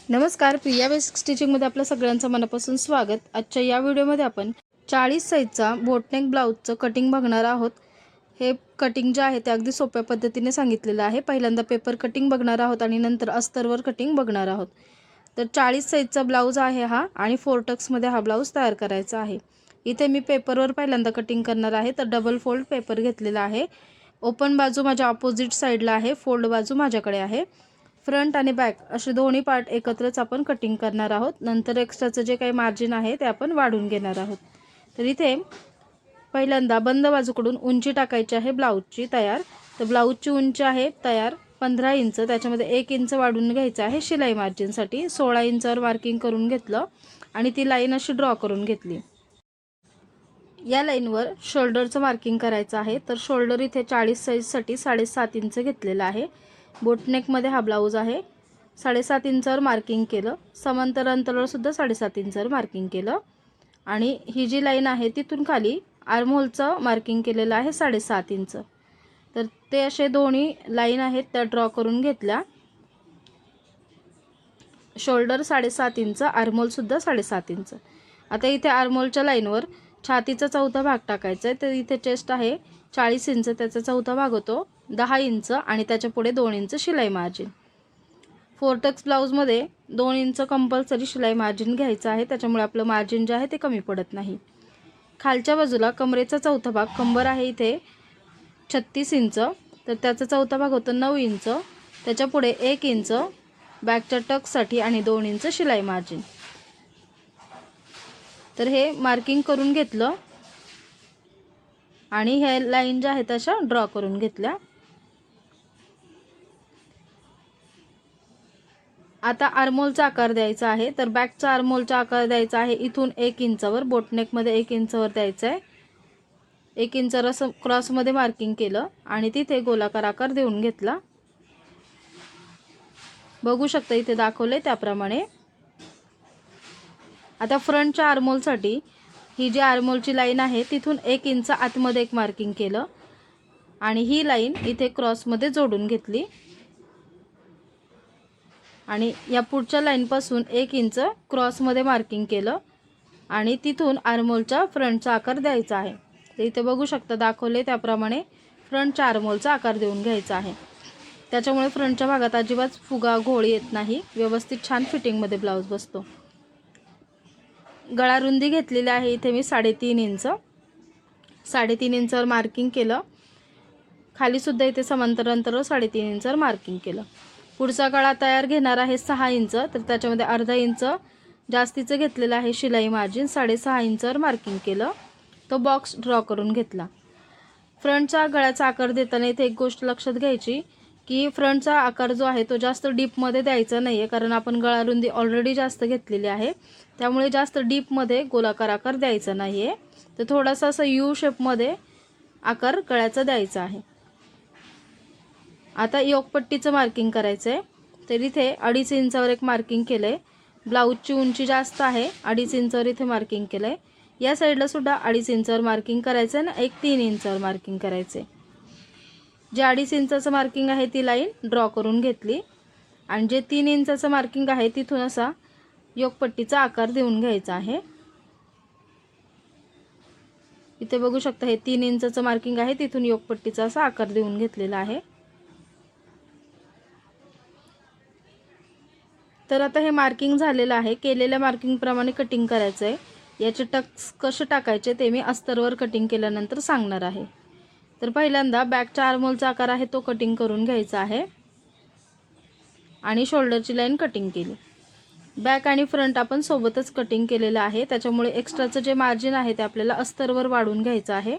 नमस्कार, प्रिया बेसिक स्टिचिंगमध्ये आपल्या सगळ्यांचं मनापासून स्वागत। आजच्या या व्हिडिओमध्ये आपण 40 साईजचा बोटनेक ब्लाउजचं कटिंग बघणार आहोत। हे कटिंग जे आहे ते अगदी सोप्या पद्धतीने सांगितलेलं आहे। पहिल्यांदा पेपर कटिंग बघणार आहोत आणि नंतर अस्तरवर कटिंग बघणार आहोत। तर 40 साईजचा ब्लाउज आहे हा आणि 4 टक्समध्ये हा ब्लाउज तयार करायचा आहे। इथे मी पेपरवर पहिल्यांदा कटिंग करणार आहे। तर डबल फोल्ड पेपर घेतलेला आहे। ओपन बाजू माझ्या ऑपोजिट साइडला आहे, फोल्ड बाजू माझ्याकडे आहे। फ्रंट आणि बॅक असे दोन्ही पार्ट एकत्रच आपण कटिंग करणार आहोत। नंतर एक्स्ट्राचं जे काही मार्जिन आहे ते आपण वाढवून घेणार आहोत। तर इथे पहिल्यांदा बंद बाजूकडून उंची टाकायची आहे ब्लाउजची तयार। तर ब्लाउजची उंची आहे तयार 15 इंच, त्याच्यामध्ये 1 इंच वाढवून घ्यायचं आहे शिलाई मार्जिनसाठी। 16 इंचावर मार्किंग करून घेतलं आणि ती लाईन अशी ड्रॉ करून घेतली। या लाईनवर शोल्डरचं मार्किंग करायचं आहे। तर शोल्डर इथे 40 साईजसाठी 7.5 इंच घेतलेला आहे। बोटनेकमध्ये हा ब्लाउज आहे। 7.5 इंचावर मार्किंग केलं। समांतर अंतरावर सुद्धा 7.5 इंचावर मार्किंग केलं आणि ही जी लाईन आहे तिथून खाली आर्महोलचं मार्किंग केलेलं आहे 7.5 इंच। तर ते असे दोन्ही लाईन आहेत त्या ड्रॉ करून घेतल्या। शोल्डर 7.5 इंच, आर्महोल सुद्धा 7.5 इंच। आता इथे आर्महोलच्या लाईनवर छातीचा चौथा भाग टाकायचा आहे। तर इथे चेस्ट आहे 40 इंच, त्याचा चौथा भाग होतो 10 इंच आणि त्याच्या पुढे 2 इंच शिलाई मार्जिन। 4 टक्स ब्लाउजमध्ये 2 इंच कंपल्सरी शिलाई मार्जिन घ्यायचं आहे, त्याच्यामुळे आपलं मार्जिन जे आहे ते कमी पडत नाही। खालच्या बाजूला कमरेचा चौथा भाग, कंबर आहे इथे 36 इंच, तर त्याचा चौथा भाग होतो 9 इंच, त्याच्या पुढे 1 इंच बॅकच्या टक्ससाठी आणि 2 इंच शिलाई मार्जिन। तर हे मार्किंग करून घेतलं आणि ह्या लाईन ज्या आहेत अशा ड्रॉ करून घेतल्या। आता आर्महोलचा आकार द्यायचा आहे। तर बॅकचा आर्महोलचा आकार द्यायचा आहे इथून 1 इंचावर, बोटनेकमध्ये 1 इंचावर द्यायचा आहे। 1 इंच क्रॉसमध्ये मार्किंग केलं आणि तिथे गोलाकार आकार देऊन घेतला। बघू शकता इथे दाखवले त्याप्रमाणे। आता फ्रंटच्या आर्महोलसाठी ही जी आर्महोलची लाईन आहे तिथून 1 इंच आतमध्ये एक मार्किंग केलं आणि ही लाईन इथे क्रॉसमध्ये जोडून घेतली आणि या पुढच्या लाईनपासून 1 इंच क्रॉसमध्ये मार्किंग केलं आणि तिथून आर्महोलच्या फ्रंटचा आकार द्यायचा आहे। तर इथे बघू शकता दाखवले त्याप्रमाणे फ्रंटच्या आर्महोलचा आकार देऊन घ्यायचा आहे। त्याच्यामुळे फ्रंटच्या भागात अजिबात फुगा घोळ येत नाही, व्यवस्थित छान फिटिंगमध्ये ब्लाउज बसतो। गळा रुंदी घेतलेली आहे इथे मी 3.5 इंच। 3.5 इंचावर मार्किंग केलं। खाली सुद्धा इथे समांतर अंतरावर 3.5 इंचावर मार्किंग केलं। पुढचा गळा तयार घेणार आहे 6 इंच, तर त्याच्यामध्ये अर्धा इंच जास्तीचं घेतलेलं आहे शिलाई मार्जिन। 6.5 इंचावर मार्किंग केलं, तो बॉक्स ड्रॉ करून घेतला। फ्रंटचा गळ्याचा आकार देताना इथे एक गोष्ट लक्षात घ्यायची की फ्रंटचा आकार जो आहे तो जास्त डीपमध्ये द्यायचा नाही आहे, कारण आपण गळा रुंदी ऑलरेडी जास्त घेतलेली आहे, त्यामुळे जास्त डीपमध्ये गोलाकार आकार द्यायचा नाही आहे। तर थोडासा असं यू शेपमध्ये आकार गळ्याचा द्यायचा आहे। आता योकपट्टीचं मार्किंग करायचं आहे। तर इथे 2.5 इंचावर एक मार्किंग केलं आहे। ब्लाऊजची उंची जास्त आहे, 2.5 इंचावर इथे मार्किंग केलं आहे। या साईडला सुद्धा 2.5 इंचावर मार्किंग करायचं आहे ना, एक 3 इंचावर मार्किंग करायचं आहे। जे 2.5 इंचाचं मार्किंग आहे ती लाईन ड्रॉ करून घेतली आणि जे 3 इंचाचं मार्किंग आहे तिथून असा योकपट्टीचा आकार देऊन घ्यायचा आहे। इथे बघू शकता हे 3 इंचाचं मार्किंग आहे, तिथून योकपट्टीचा असा आकार देऊन घेतलेला आहे। तर आता हे मार्किंग झालेलं आहे। केलेल्या मार्किंग प्रमाणे कटिंग करायचं आहे। याचे टक्स कसे टाकायचे ते मी अस्तरवर कटिंग केल्यानंतर सांगणार आहे। तर पहिल्यांदा बॅकच्या आर्महोलचा आकार आहे तो कटिंग करून घ्यायचा आहे आणि शोल्डरची लाईन कटिंग केली। बॅक आणि फ्रंट आपण सोबतच कटिंग केलेलं आहे, त्याच्यामुळे एक्स्ट्राचं जे मार्जिन आहे ते आपल्याला अस्तरवर वाढवून घ्यायचं आहे।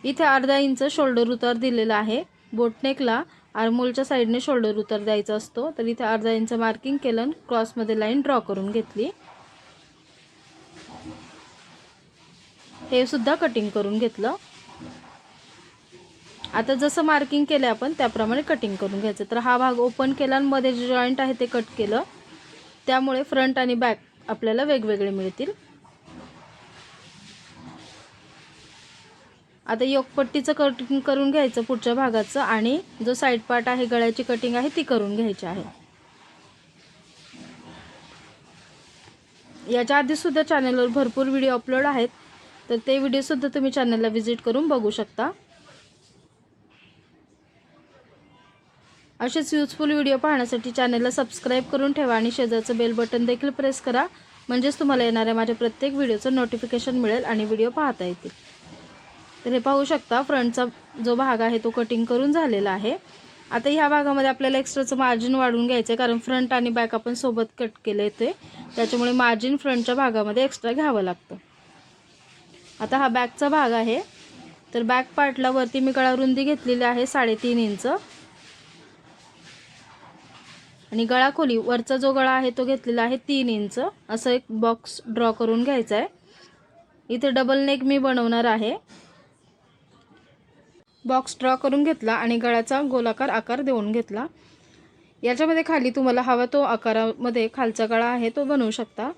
इथे अर्धा इंच शोल्डर उतार दिलेला आहे। बोटनेकला आर्महोलच्या साईडने शोल्डर उतार द्यायचा असतो, तर इथे अर्धा इंच मार्किंग केलं, क्रॉसमध्ये लाईन ड्रॉ करून घेतली। हे सुद्धा कटिंग करून घेतलं। आता जसं मार्किंग केलं आपण त्याप्रमाणे कटिंग करून घ्यायचं। तर हा भाग ओपन केला आणि मध्ये जे जॉईंट आहे ते कट केलं, त्यामुळे फ्रंट आणि बॅक आपल्याला वेगवेगळे मिळतील। आता योकपट्टीचं कटिंग करून घ्यायचं पुढच्या भागाचं आणि जो साइड पार्ट आहे गळ्याची कटिंग आहे ती करून घ्यायची आहे। याच्या आधीसुद्धा चॅनलवर भरपूर व्हिडिओ अपलोड आहेत, तर ते व्हिडिओसुद्धा तुम्ही चॅनलला व्हिजिट करून बघू शकता. असेच यूजफुल व्हिडिओ पाहण्यासाठी चॅनलला सबस्क्राईब करून ठेवा आणि शेजारचं बेल बटन देखील प्रेस करा, म्हणजेच तुम्हाला येणाऱ्या माझ्या प्रत्येक व्हिडिओचं नोटिफिकेशन मिळेल आणि व्हिडिओ पाहता येतील. तर हे पाहू शकता, फ्रंटचा जो भाग आहे तो कटिंग करून झालेला आहे. आता ह्या भागामध्ये आपल्याला एक्स्ट्राचं मार्जिन वाढवून घ्यायचं आहे, कारण फ्रंट आणि बॅक आपण सोबत कट केले ते, त्याच्यामुळे मार्जिन फ्रंटच्या भागामध्ये एक्स्ट्रा घ्यावं लागतं. आता हा बॅकचा भाग आहे, तर बॅक पार्टला वरती मी गळा रुंदी घेतलेली आहे 3.5 इंच आणि गळा खोली वरचा जो गळा आहे तो घेतलेला आहे 3 इंच. असं एक बॉक्स ड्रॉ करून घ्यायचा आहे. इथे डबल नेक मी बनवणार आहे. बॉक्स ड्रॉ करून घेतला आणि गळ्याचा गोलाकार आकार देऊन घेतला. याच्यामध्ये खाली तुम्हाला हवा तो आकारामध्ये खालचा गळा आहे तो बनवू शकता.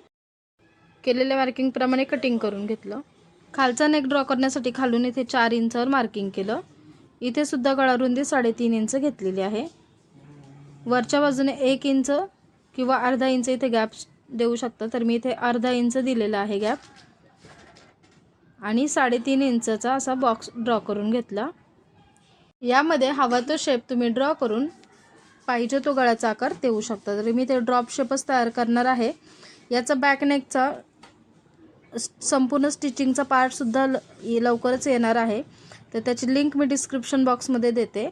केलेल्या मार्किंग प्रमाणे कटिंग करून घेतलं. खालचा नेक ड्रॉ करण्यासाठी खालून इथे 4 इंचावर मार्किंग केलं. इथे सुद्धा गळा रुंदी 3.5 इंच घेतलेली आहे. वरच्या बाजूने 1 इंच किंवा अर्धा इंच इथे गॅप देऊ शकता, तर मी इथे अर्धा इंच दिलेला आहे गॅप आणि 3.5 इंचचा असा बॉक्स ड्रॉ करून घेतला. यामध्ये हवा तो शेप तुम्ही ड्रॉ करून पाहिजे तो गळ्याचा आकार देऊ शकता. तर मी ते ड्रॉप शेपच तयार करणार आहे. याचा बॅक नेकचा संपूर्ण स्टिचिंगचा पार्टसुद्धा लवकरच येणार आहे, तर त्याची लिंक मी डिस्क्रिप्शन बॉक्समध्ये देते.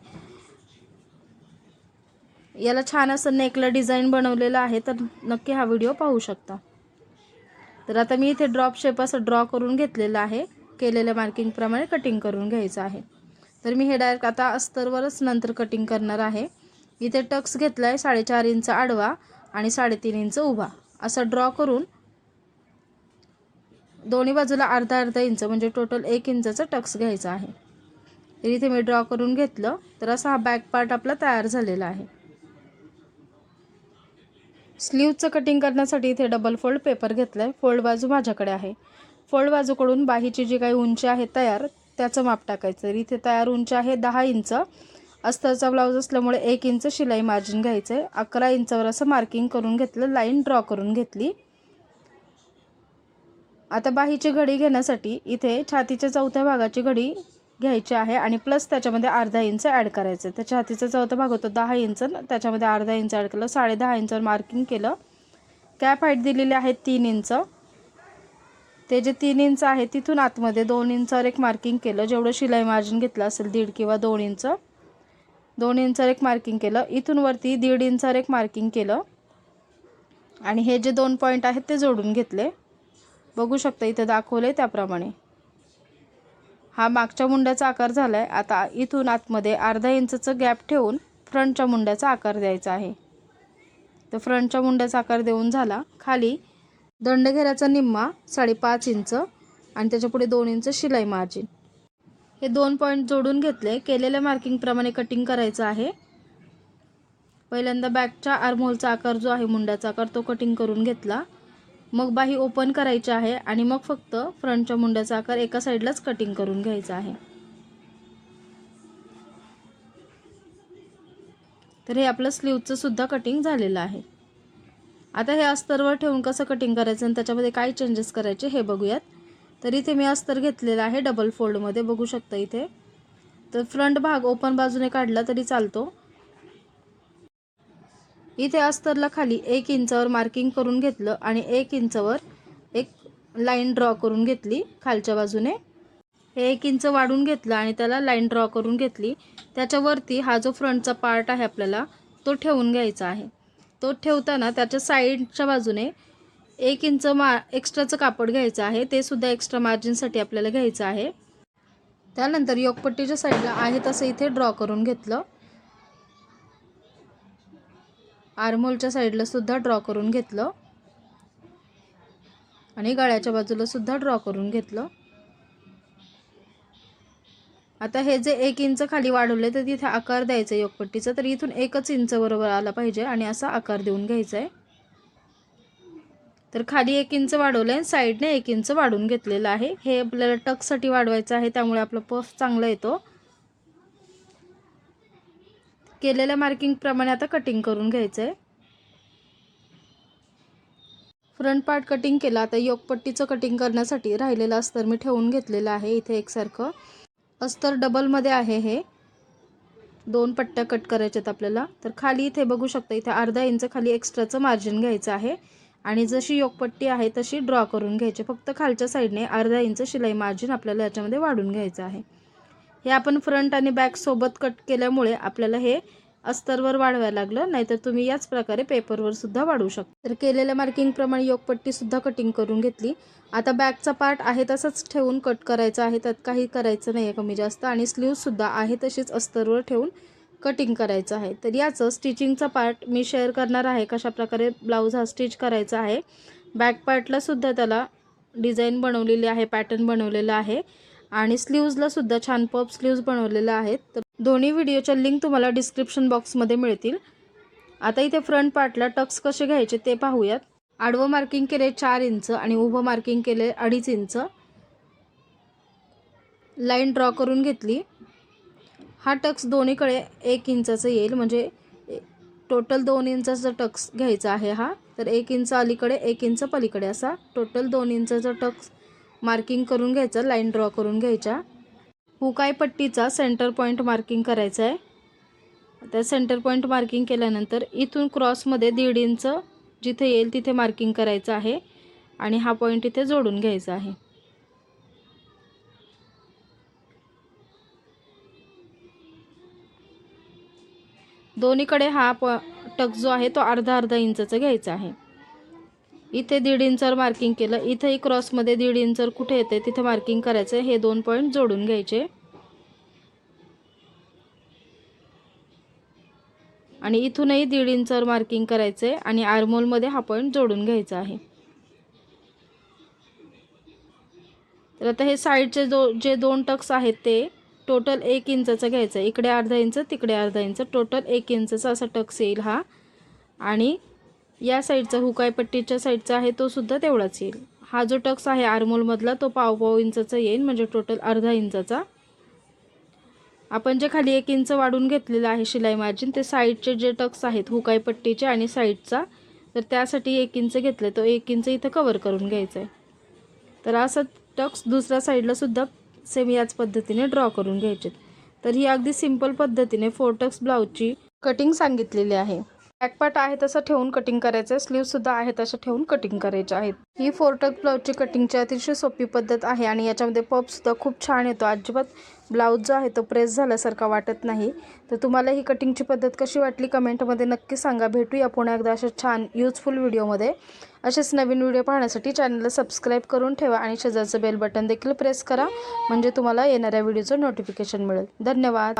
याला छान असं नेकला डिझाईन बनवलेलं आहे, तर नक्की हा व्हिडिओ पाहू शकता. तर आता मी इथे ड्रॉप शेप असं ड्रॉ करून घेतलेला आहे. केलेल्या मार्किंगप्रमाणे कटिंग करून घ्यायचं आहे. तर मी हे डायरेक्ट आता अस्तरवरच नंतर कटिंग करणार आहे. इथे टक्स घेतला आहे 4.5 इंच आडवा आणि 3.5 इंच उभा असा ड्रॉ करून दोन्ही बाजूला अर्धा इंच म्हणजे टोटल 1 इंचाचा टक्स घ्यायचा आहे. तर इथे मी ड्रॉ करून घेतलं. तर असा हा बॅक पार्ट आपला तयार झालेला आहे. स्लीवचं कटिंग करण्यासाठी इथे डबल फोल्ड पेपर घेतला आहे. फोल्ड बाजू माझ्याकडे आहे. फोल्ड बाजूकडून बाहीची जी काही उंची आहे तयार त्याचं माप टाकायचं. इथे तयार उंची आहे 10 इंच. अस्तरचा ब्लाऊज असल्यामुळे 1 इंच शिलाई मार्जिन घ्यायचं आहे. 11 इंचावर असं मार्किंग करून घेतलं, लाईन ड्रॉ करून घेतली. आता बाहीची घडी घेण्यासाठी इथे छातीच्या चौथ्या भागाची घडी घ्यायची आहे आणि प्लस त्याच्यामध्ये अर्धा इंच ॲड करायचं. त्या छातीचा चौथा भाग होतो 10 इंच, त्याच्यामध्ये अर्धा इंच ॲड केलं, 10.5 इंचावर मार्किंग केलं. कॅप हाईट दिलेली आहे 3 इंच. ते जे 3 इंच आहे तिथून आतमध्ये 2 इंचावर एक मार्किंग केलं. जेवढं शिलाई मार्जिन घेतलं असेल 1.5 किंवा 2 इंच, 2 इंचावर एक मार्किंग केलं. इथून वरती 1.5 इंचावर एक मार्किंग केलं आणि हे जे 2 पॉईंट आहेत ते जोडून घेतले. बघू शकता इथे दाखवले त्याप्रमाणे. हा मागच्या मुंड्याचा आकार झाला आहे. आता इथून आतमध्ये अर्धा इंचचं गॅप ठेवून फ्रंटच्या मुंड्याचा आकार द्यायचा आहे. तर फ्रंटच्या मुंड्याचा आकार देऊन झाला. खाली दंडघेराचा निम्मा 5.5 इंच आणि त्याच्यापुढे 2 इंच शिलाई मार्जिन. हे 2 पॉईंट जोडून घेतले. केलेल्या मार्किंगप्रमाणे कटिंग करायचं आहे. पहिल्यांदा बॅकच्या आर्महोलचा आकार जो आहे मुंड्याचा आकार तो कटिंग करून घेतला. मग बाही ओपन करायची आहे आणि मग फक्त फ्रंटच्या मुंड्याचा आकार एका साईडलाच कटिंग करून घ्यायचा आहे. तर हे आपलं स्लीवचं सुद्धा कटिंग झालेलं आहे. आता हे अस्तरवर ठेवून कसं कटिंग करायचं आणि त्याच्यामध्ये काय चेंजेस करायचे हे बघूयात. तर इथे मी अस्तर घेतलेला आहे डबल फोल्डमध्ये, बघू शकता इथे. तर फ्रंट भाग ओपन बाजूने काढला तरी चालतो. इथे अस्तरला खाली 1 इंचावर मार्किंग करून घेतलं आणि 1 इंचावर एक लाईन ड्रॉ करून घेतली खालच्या बाजूने. हे 1 इंच वाढून घेतलं आणि त्याला लाईन ड्रॉ करून घेतली. त्याच्यावरती हा जो फ्रंटचा पार्ट आहे आपल्याला तो ठेवून घ्यायचा आहे. तो ठेवताना त्याच्या साईडच्या बाजूने 1 इंच एक्स्ट्राचं कापड घ्यायचं आहे. ते सुद्धा एक्स्ट्रा मार्जिनसाठी आपल्याला घ्यायचं आहे. त्यानंतर योकपट्टीच्या साईडला आहे तसं इथे ड्रॉ करून घेतलं. आर्महोलच्या साईडला सुद्धा ड्रॉ करून घेतलं आणि गळ्याच्या बाजूला सुद्धा ड्रॉ करून घेतलं. आता हे जे 1 इंच खाली वाढवले तर तिथे आकार द्यायचा योकपट्टीचा. तर इथून 1 इंच बरोबर आला पाहिजे आणि असा आकार देऊन घ्यायचा आहे. तर खाली 1 इंच वाढवलं आहे, साईडने 1 इंच वाढवून घेतलेलं आहे. हे आपल्याला टक्ससाठी वाढवायचं आहे, त्यामुळे आपला पफ चांगला येतो. केलेल्या मार्किंग प्रमाणे आता कटिंग करून घ्यायचं आहे. फ्रंट पार्ट कटिंग केला. आता योकपट्टीचं कटिंग करण्यासाठी राहिलेलं अस्तर मी ठेवून घेतलेलं आहे इथे एकसारखं. अस्तर डबलमध्ये आहे. हे 2 पट्ट्या कट करायच्यात आपल्याला. तर खाली इथे बघू शकता, इथे अर्धा इंच खाली एक्स्ट्राचं मार्जिन घ्यायचं आहे आणि जशी योकपट्टी आहे तशी ड्रॉ करून घ्यायची. फक्त खालच्या साईडने अर्धा इंच शिलाई मार्जिन आपल्याला याच्यामध्ये वाढून घ्यायचं आहे. हे आपण फ्रंट आणि बॅक सोबत कट केल्यामुळे आपल्याला हे अस्तरवर वाढवायला लागलं, नाहीतर तुम्ही याच प्रकारे पेपरवर सुद्धा वाढवू शकता. तर केलेल्या मार्किंगप्रमाणे योकपट्टी सुद्धा कटिंग करून घेतली. आता बॅकचा पार्ट आहे तसंच ठेवून कट करायचा आहे, त्यात काही करायचं नाही आहे कमी जास्त. आणि स्लीव्हसुद्धा आहे तशीच अस्तरवर ठेवून कटिंग करायचं आहे. तर याचं स्टिचिंगचा पार्ट मी शेअर करणार आहे, कशाप्रकारे ब्लाऊज हा स्टिच करायचा आहे. बॅक पार्टला सुद्धा त्याला डिझाईन बनवलेली आहे, पॅटर्न बनवलेला आहे आणि स्लीव्जला सुद्धा छान पफ स्लीव्ज बनवलेले आहेत. तर दोन्ही व्हिडिओच्या लिंक तुम्हाला डिस्क्रिप्शन बॉक्समध्ये मिळतील. आता इथे फ्रंट पार्टला टक्स कसे घ्यायचे ते पाहूयात. आडवं मार्किंग केले 4 इंच आणि उभं मार्किंग केले 2.5 इंच. लाईन ड्रॉ करून घेतली. हा टक्स दोन्हीकडे 1 इंचाचं येईल, म्हणजे टोटल 2 इंचाचा टक्स घ्यायचा आहे हा. तर 1 इंच अलीकडे 1 इंच पलीकडे असा टोटल 2 इंचाचा टक्स मार्किंग करून घ्यायचा, लाईन ड्रॉ करून घ्यायच्या. हुकाई पट्टीचा सेंटर पॉईंट मार्किंग करायचा आहे. त्या सेंटर पॉईंट मार्किंग केल्यानंतर इथून क्रॉसमध्ये 1.5 इंच जिथे येईल तिथे मार्किंग करायचं आहे आणि हा पॉईंट इथे जोडून घ्यायचा आहे. दोन्हीकडे हा टक्स जो आहे तो अर्धा इंचाचा घ्यायचा आहे. इथे 1.5 इंचावर मार्किंग केलं. इथेही क्रॉसमध्ये 1.5 इंचावर कुठे येते तिथे मार्किंग करायचं. हे 2 पॉईंट जोडून घ्यायचे आणि इथूनही 1.5 इंचावर मार्किंग करायचे आणि आर्महोलमध्ये हा पॉईंट जोडून घ्यायचा आहे. तर आता हे साईडचे जे 2 टक्स आहेत ते टोटल 1 इंचाचा घ्यायचा. इकडे अर्धा इंच तिकडे अर्धा इंच, टोटल 1 इंचाचा असा टक्स येईल हा. आणि या साईडचा हुकाई पट्टीच्या साईडचा आहे तो सुद्धा तेवढाच येईल. हा जो टक्स आहे आर्महोलमधला तो पाव इंचाचा येईल, म्हणजे टोटल अर्धा इंचाचा. आपण जे खाली 1 इंच वाढून घेतलेलं आहे शिलाई मार्जिन, ते साईडचे जे टक्स आहेत हुकाई पट्टीचे आणि साईडचा, तर त्यासाठी 1 इंच घेतलं, तो 1 इंच इथं कवर करून घ्यायचं आहे. तर असं टक्स दुसऱ्या साईडला सुद्धा सेम याच पद्धतीने ड्रॉ करून घ्यायचे. तर ही अगदी सिंपल पद्धतीने 4 टक्स ब्लाऊजची कटिंग सांगितलेली आहे. बॅकपार्ट आहे तसं ठेवून कटिंग करायचं आहे, स्लीव्हसुद्धा आहे तसं ठेवून कटिंग करायचे आहेत. ही 4 टक्स ब्लाऊजची कटिंगची अतिशय सोपी पद्धत आहे आणि याच्यामध्ये पफसुद्धा खूप छान येतो. अजिबात ब्लाऊज जो आहे तो प्रेस झाल्यासारखा वाटत नाही. तर तुम्हाला ही कटिंगची पद्धत कशी वाटली कमेंटमध्ये नक्की सांगा. भेटूया पुन्हा एकदा अशा छान युजफुल व्हिडिओमध्ये. असेच नवीन व्हिडिओ पाहण्यासाठी चॅनलला सबस्क्राईब करून ठेवा आणि शेजारचं बेल बटन देखील प्रेस करा, म्हणजे तुम्हाला येणाऱ्या व्हिडिओचं नोटिफिकेशन मिळेल. धन्यवाद.